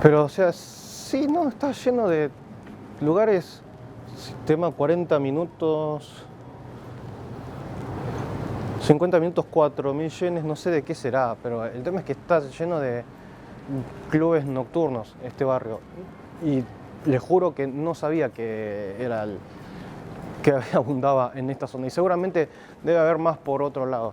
Pero, o sea, sí, no, está lleno de lugares, sistema 40 minutos, 50 minutos, 4.000 yenes, no sé de qué será, pero el tema es que está lleno de clubes nocturnos este barrio. Y les juro que no sabía que era el que abundaba en esta zona, y seguramente debe haber más por otros lados.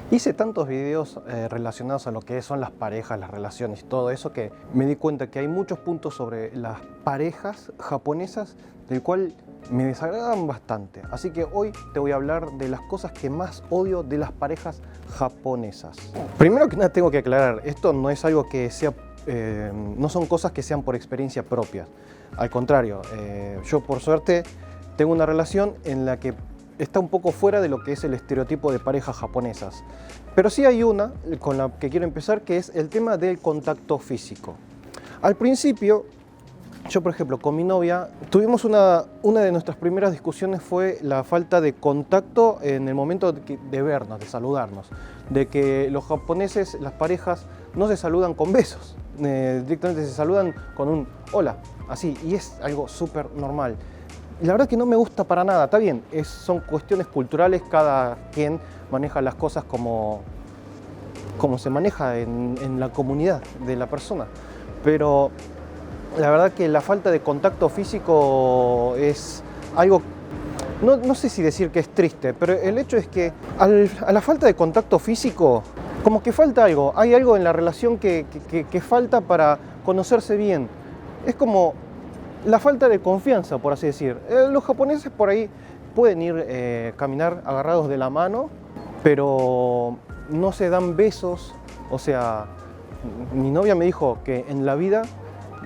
Hice tantos videos relacionados a lo que son las parejas, las relaciones, todo eso, que me di cuenta que hay muchos puntos sobre las parejas japonesas del cual me desagradan bastante. Así que hoy te voy a hablar de las cosas que más odio de las parejas japonesas. Primero que nada tengo que aclarar, esto no es algo que sea, no son cosas que sean por experiencia propia. Al contrario, yo por suerte tengo una relación en la que está un poco fuera de lo que es el estereotipo de parejas japonesas. Pero sí hay una con la que quiero empezar, que es el tema del contacto físico. Al principio, yo por ejemplo con mi novia, tuvimos una de nuestras primeras discusiones fue la falta de contacto en el momento de vernos, de saludarnos. De que los japoneses, las parejas, no se saludan con besos, directamente se saludan con un hola, así, y es algo súper normal. La verdad que no me gusta para nada, está bien, son cuestiones culturales, cada quien maneja las cosas como se maneja en la comunidad de la persona, pero la verdad que la falta de contacto físico es algo, no sé si decir que es triste, pero el hecho es que a la falta de contacto físico, como que falta algo, hay algo en la relación que falta para conocerse bien. Es como la falta de confianza, por así decir. Los japoneses por ahí pueden ir caminar agarrados de la mano, pero no se dan besos. O sea, mi novia me dijo que en la vida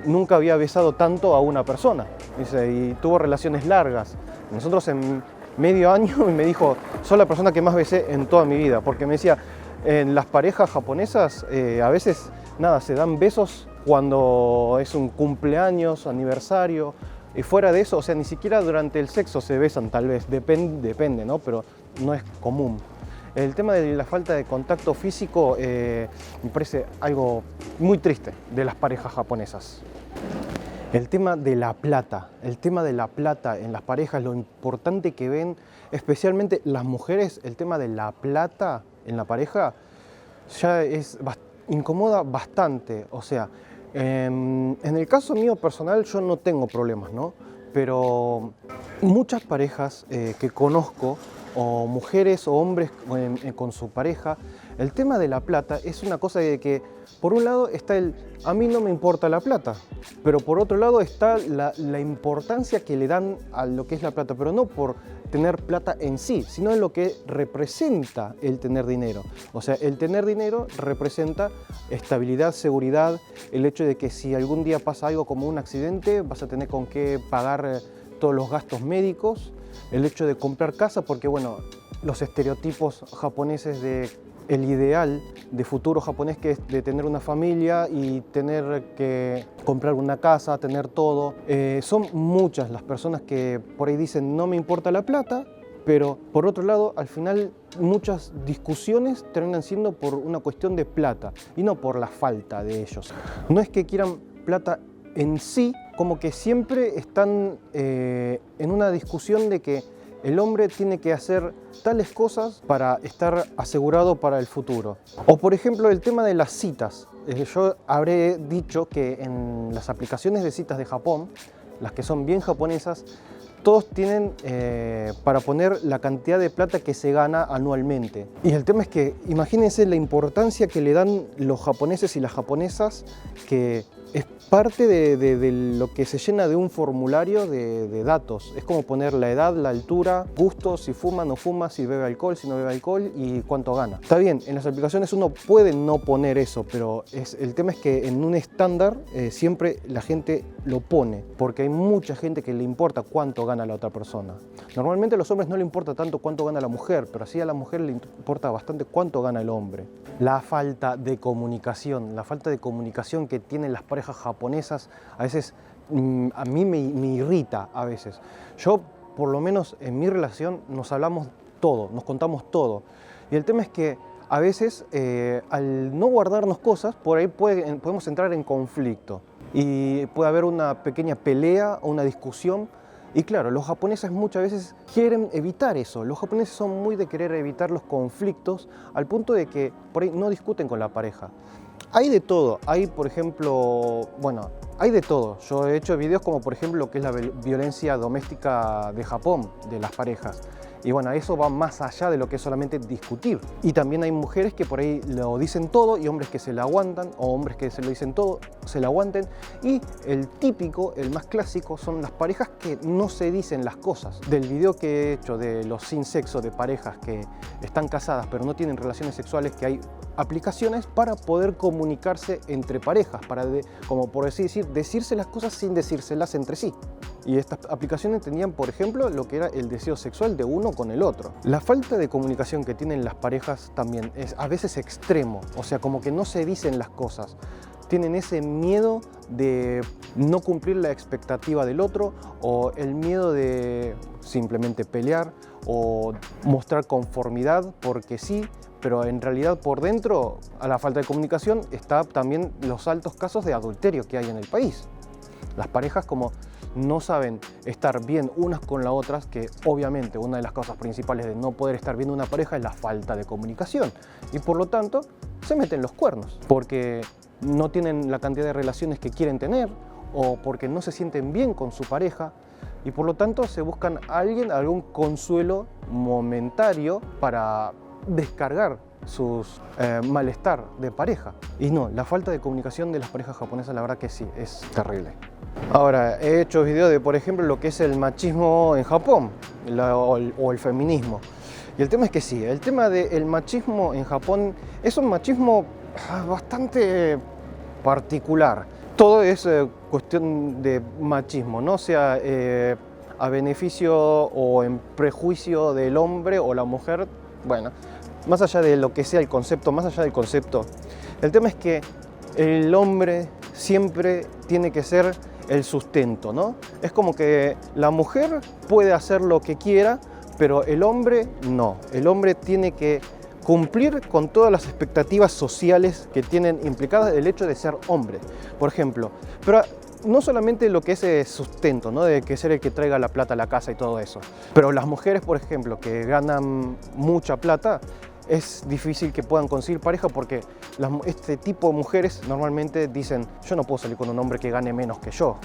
nunca había besado tanto a una persona. Dice, y tuvo relaciones largas. Nosotros en medio año me dijo, soy la persona que más besé en toda mi vida, porque me decía, en las parejas japonesas a veces nada, se dan besos cuando es un cumpleaños, aniversario, y fuera de eso, o sea, ni siquiera durante el sexo se besan, tal vez, depende, ¿no? Pero no es común. El tema de la falta de contacto físico me parece algo muy triste de las parejas japonesas. El tema de la plata en las parejas, lo importante que ven, especialmente las mujeres, el tema de la plata en la pareja ya incomoda bastante. O sea, en el caso mío personal yo no tengo problemas, ¿no? Pero muchas parejas que conozco, o mujeres o hombres con su pareja, el tema de la plata es una cosa de que por un lado está a mí no me importa la plata, pero por otro lado está la importancia que le dan a lo que es la plata, pero no por tener plata en sí, sino en lo que representa el tener dinero. O sea, el tener dinero representa estabilidad, seguridad, el hecho de que si algún día pasa algo como un accidente, vas a tener con qué pagar todos los gastos médicos, el hecho de comprar casa, porque bueno, los estereotipos japoneses de el ideal de futuro japonés, que es de tener una familia y tener que comprar una casa, tener todo. Son muchas las personas que por ahí dicen no me importa la plata, pero por otro lado, al final muchas discusiones terminan siendo por una cuestión de plata y no por la falta de ellos. No es que quieran plata en sí, como que siempre están en una discusión de que el hombre tiene que hacer tales cosas para estar asegurado para el futuro. O por ejemplo el tema de las citas. Yo habré dicho que en las aplicaciones de citas de Japón, las que son bien japonesas, todos tienen para poner la cantidad de plata que se gana anualmente. Y el tema es que imagínense la importancia que le dan los japoneses y las japonesas, que es parte de lo que se llena de un formulario de datos. Es como poner la edad, la altura, gustos, si fuma, no fuma, si bebe alcohol, si no bebe alcohol y cuánto gana. Está bien, en las aplicaciones uno puede no poner eso, pero el tema es que en un estándar siempre la gente lo pone, porque hay mucha gente que le importa cuánto gana la otra persona. Normalmente a los hombres no le importa tanto cuánto gana la mujer, pero sí a la mujer le importa bastante cuánto gana el hombre. La falta de comunicación que tienen las parejas japonesas, a veces a mí me irrita a veces. Yo, por lo menos en mi relación, nos hablamos todo, nos contamos todo. Y el tema es que a veces, al no guardarnos cosas, por ahí podemos entrar en conflicto. y puede haber una pequeña pelea o una discusión. Y claro, los japoneses muchas veces quieren evitar eso. Los japoneses son muy de querer evitar los conflictos al punto de que por ahí no discuten con la pareja. Hay de todo, hay por ejemplo, bueno, hay de todo. Yo he hecho videos como por ejemplo lo que es la violencia doméstica de Japón, de las parejas. Y bueno, eso va más allá de lo que es solamente discutir. Y también hay mujeres que por ahí lo dicen todo y hombres que se la aguantan, o hombres que se lo dicen todo, se la aguanten. Y el típico, el más clásico, son las parejas que no se dicen las cosas. Del video que he hecho de los sin sexo, de parejas que están casadas pero no tienen relaciones sexuales, que hay aplicaciones para poder comunicarse entre parejas, para como por así decir, decirse las cosas sin decírselas entre sí. Y estas aplicaciones tenían, por ejemplo, lo que era el deseo sexual de uno con el otro. La falta de comunicación que tienen las parejas también es a veces extremo, o sea, como que no se dicen las cosas. Tienen ese miedo de no cumplir la expectativa del otro, o el miedo de simplemente pelear o mostrar conformidad porque sí, pero en realidad por dentro, a la falta de comunicación, está también los altos casos de adulterio que hay en el país. Las parejas como no saben estar bien unas con las otras, que obviamente una de las causas principales de no poder estar bien una pareja es la falta de comunicación, y por lo tanto se meten los cuernos porque no tienen la cantidad de relaciones que quieren tener, o porque no se sienten bien con su pareja, y por lo tanto se buscan a alguien, algún consuelo momentario para descargar sus malestar de pareja. Y no, la falta de comunicación de las parejas japonesas, la verdad que sí, es terrible. Ahora, he hecho videos de, por ejemplo, lo que es el machismo en Japón o el feminismo. Y el tema es que sí, el tema del machismo en Japón es un machismo bastante particular. Todo es cuestión de machismo, no sea a beneficio o en prejuicio del hombre o la mujer. Bueno, más allá de lo que sea el concepto, más allá del concepto, el tema es que el hombre siempre tiene que ser el sustento, ¿no? Es como que la mujer puede hacer lo que quiera, pero el hombre no. El hombre tiene que cumplir con todas las expectativas sociales que tienen implicadas el hecho de ser hombre, por ejemplo. Pero no solamente lo que es sustento, ¿no? De que ser el que traiga la plata a la casa y todo eso. Pero las mujeres, por ejemplo, que ganan mucha plata, es difícil que puedan conseguir pareja porque este tipo de mujeres normalmente dicen: yo no puedo salir con un hombre que gane menos que yo.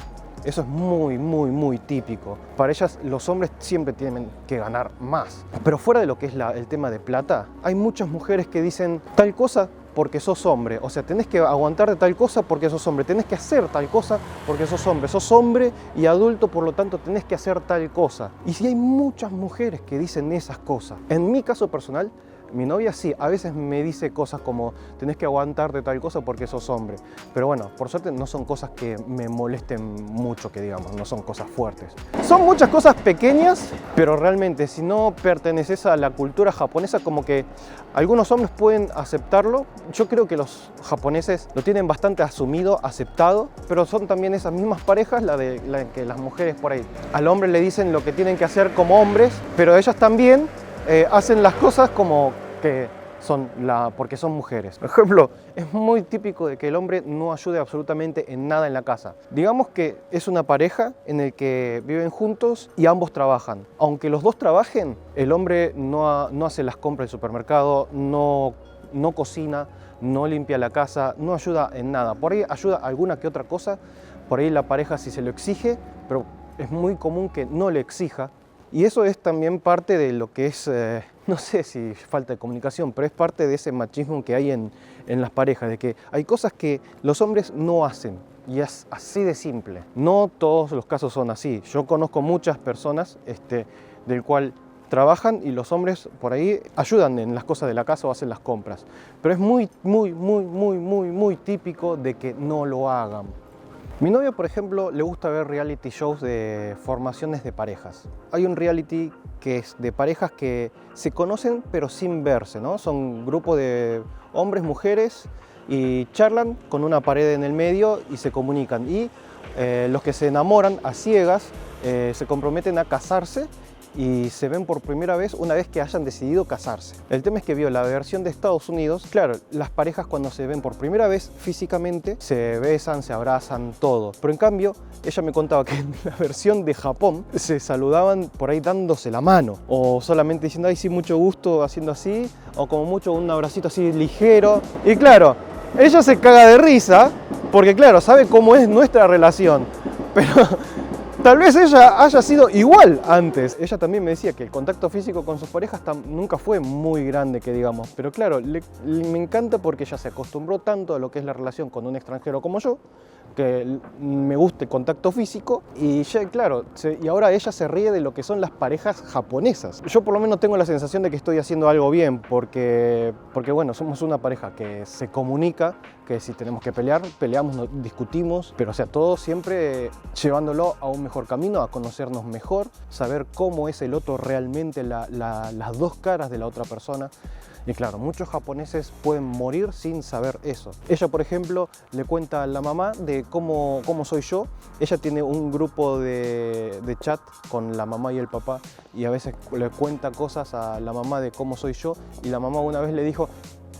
Eso es muy típico. Para ellas los hombres siempre tienen que ganar más. Pero fuera de lo que es el tema de plata, hay muchas mujeres que dicen tal cosa porque sos hombre. O sea, tenés que aguantar de tal cosa porque sos hombre. Tenés que hacer tal cosa porque sos hombre. Sos hombre y adulto, por lo tanto tenés que hacer tal cosa. Y sí, hay muchas mujeres que dicen esas cosas. En mi caso personal, mi novia sí, a veces me dice cosas como tenés que aguantar de tal cosa porque sos hombre. Pero bueno, por suerte no son cosas que me molesten mucho, que digamos, no son cosas fuertes. Son muchas cosas pequeñas, pero realmente si no perteneces a la cultura japonesa, como que algunos hombres pueden aceptarlo. Yo creo que los japoneses lo tienen bastante asumido, aceptado, pero son también esas mismas parejas, la que las mujeres por ahí al hombre le dicen lo que tienen que hacer como hombres, pero ellas también hacen las cosas como que son porque son mujeres. Por ejemplo, es muy típico de que el hombre no ayude absolutamente en nada en la casa. Digamos que es una pareja en el que viven juntos y ambos trabajan. Aunque los dos trabajen, el hombre no hace las compras del supermercado, no cocina, no limpia la casa, no ayuda en nada. Por ahí ayuda alguna que otra cosa, por ahí la pareja si se lo exige, pero es muy común que no le exija. Y eso es también parte de lo que es, no sé si falta de comunicación, pero es parte de ese machismo que hay en las parejas, de que hay cosas que los hombres no hacen, y es así de simple. No todos los casos son así. Yo conozco muchas personas del cual trabajan y los hombres por ahí ayudan en las cosas de la casa o hacen las compras. Pero es muy típico de que no lo hagan. Mi novia, por ejemplo, le gusta ver reality shows de formaciones de parejas. Hay un reality que es de parejas que se conocen pero sin verse, ¿no? Son grupos de hombres, mujeres y charlan con una pared en el medio y se comunican. Y los que se enamoran a ciegas se comprometen a casarse y se ven por primera vez una vez que hayan decidido casarse. El tema es que vio la versión de Estados Unidos. Claro, las parejas cuando se ven por primera vez físicamente se besan, se abrazan, todo. Pero en cambio, ella me contaba que en la versión de Japón se saludaban por ahí dándose la mano, o solamente diciendo, ay sí, mucho gusto, haciendo así, o como mucho un abracito así ligero. Y claro, ella se caga de risa, porque claro, sabe cómo es nuestra relación, pero tal vez ella haya sido igual antes. Ella también me decía que el contacto físico con sus parejas nunca fue muy grande, que digamos. Pero claro, me encanta porque ella se acostumbró tanto a lo que es la relación con un extranjero como yo, que me gusta el contacto físico, y ya, claro, y ahora ella se ríe de lo que son las parejas japonesas. Yo por lo menos tengo la sensación de que estoy haciendo algo bien, porque bueno, somos una pareja que se comunica, que si tenemos que pelear, peleamos, discutimos, pero o sea, todo siempre llevándolo a un mejor camino, a conocernos mejor, saber cómo es el otro realmente, las dos caras de la otra persona. Y claro, muchos japoneses pueden morir sin saber eso. Ella, por ejemplo, le cuenta a la mamá de cómo soy yo. Ella tiene un grupo de chat con la mamá y el papá, y a veces le cuenta cosas a la mamá de cómo soy yo, y la mamá una vez le dijo,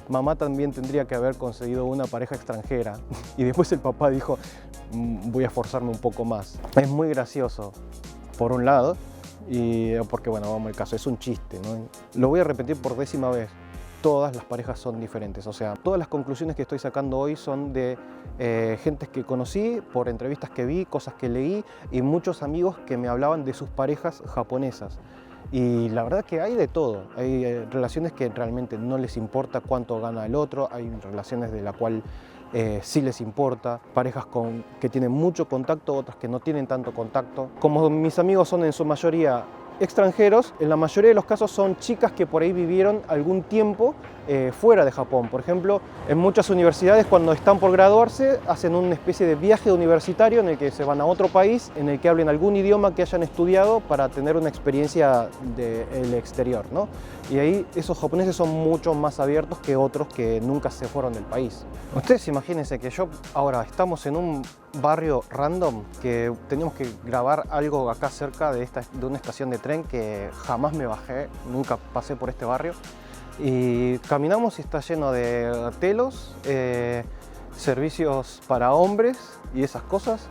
mamá también tendría que haber conseguido una pareja extranjera. Y después el papá dijo, voy a esforzarme un poco más. Es muy gracioso, por un lado, y porque bueno, vamos al caso, es un chiste, ¿no? Lo voy a repetir por 10ª vez. Todas las parejas son diferentes, o sea, todas las conclusiones que estoy sacando hoy son de gente que conocí, por entrevistas que vi, cosas que leí, y muchos amigos que me hablaban de sus parejas japonesas. Y la verdad que hay de todo. Hay relaciones que realmente no les importa cuánto gana el otro, hay relaciones de la cual sí les importa, parejas que tienen mucho contacto, otras que no tienen tanto contacto. Como mis amigos son en su mayoría extranjeros, en la mayoría de los casos son chicas que por ahí vivieron algún tiempo fuera de Japón. Por ejemplo, en muchas universidades cuando están por graduarse hacen una especie de viaje universitario en el que se van a otro país, en el que hablen algún idioma que hayan estudiado para tener una experiencia del exterior, ¿no? Y ahí esos japoneses son mucho más abiertos que otros que nunca se fueron del país. Ustedes imagínense que ahora estamos en un barrio random, que teníamos que grabar algo acá cerca de una estación de tren que jamás me bajé, nunca pasé por este barrio, y caminamos y está lleno de telos, servicios para hombres y esas cosas,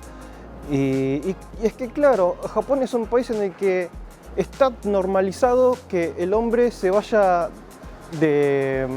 y es que claro, Japón es un país en el que está normalizado que el hombre se vaya de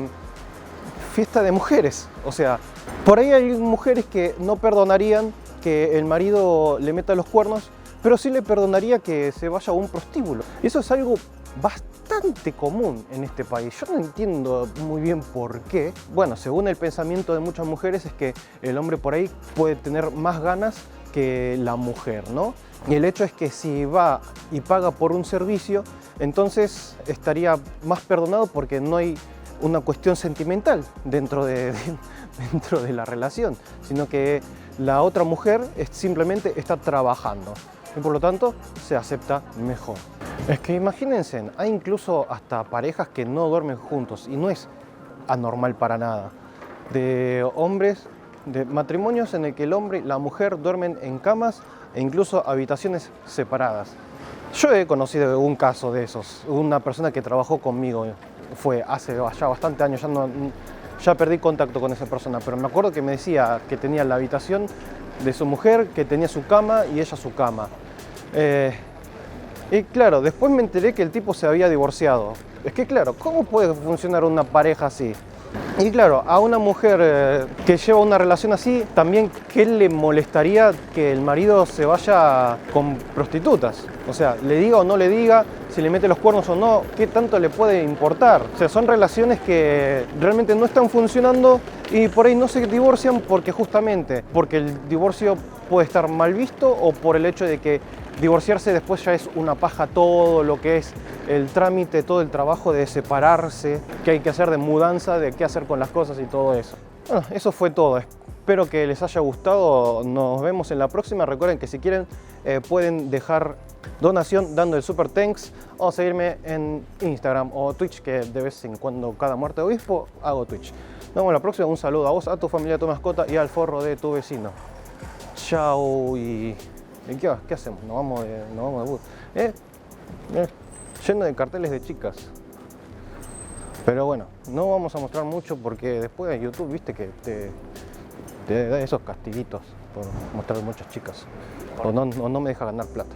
fiesta de mujeres. O sea, por ahí hay mujeres que no perdonarían que el marido le meta los cuernos, pero sí le perdonaría que se vaya a un prostíbulo. Y eso es algo bastante común en este país. Yo no entiendo muy bien por qué. Bueno, según el pensamiento de muchas mujeres es que el hombre por ahí puede tener más ganas que la mujer, ¿no? Y el hecho es que si va y paga por un servicio, entonces estaría más perdonado porque no hay una cuestión sentimental dentro de la relación, sino que la otra mujer simplemente está trabajando y por lo tanto se acepta mejor. Es que imagínense, hay incluso hasta parejas que no duermen juntos y no es anormal para nada. De hombres, de matrimonios en el que el hombre y la mujer duermen en camas e incluso habitaciones separadas. Yo he conocido un caso de esos, una persona que trabajó conmigo, fue hace ya bastante años, ya perdí contacto con esa persona, pero me acuerdo que me decía que tenía la habitación de su mujer, que tenía su cama y ella su cama. Y claro, después me enteré que el tipo se había divorciado. Es que claro, ¿cómo puede funcionar una pareja así? Y claro, a una mujer que lleva una relación así, también, ¿qué le molestaría que el marido se vaya con prostitutas? O sea, le diga o no le diga, si le mete los cuernos o no, ¿qué tanto le puede importar? O sea, son relaciones que realmente no están funcionando y por ahí no se divorcian porque justamente, porque el divorcio puede estar mal visto o por el hecho de que divorciarse después ya es una paja todo lo que es el trámite, todo el trabajo de separarse, que hay que hacer de mudanza, de qué hacer con las cosas y todo eso. Bueno, eso fue todo. Espero que les haya gustado. Nos vemos en la próxima. Recuerden que si quieren pueden dejar donación dando el Super Thanks o seguirme en Instagram o Twitch, que de vez en cuando, cada muerte de obispo, hago Twitch. Nos vemos en la próxima. Un saludo a vos, a tu familia, a tu mascota y al forro de tu vecino. Chao y... ¿Qué hacemos? Nos vamos de bus. lleno de carteles de chicas. Pero bueno, no vamos a mostrar mucho porque después de YouTube, viste que te da esos castiguitos por mostrar muchas chicas. O no me deja ganar plata.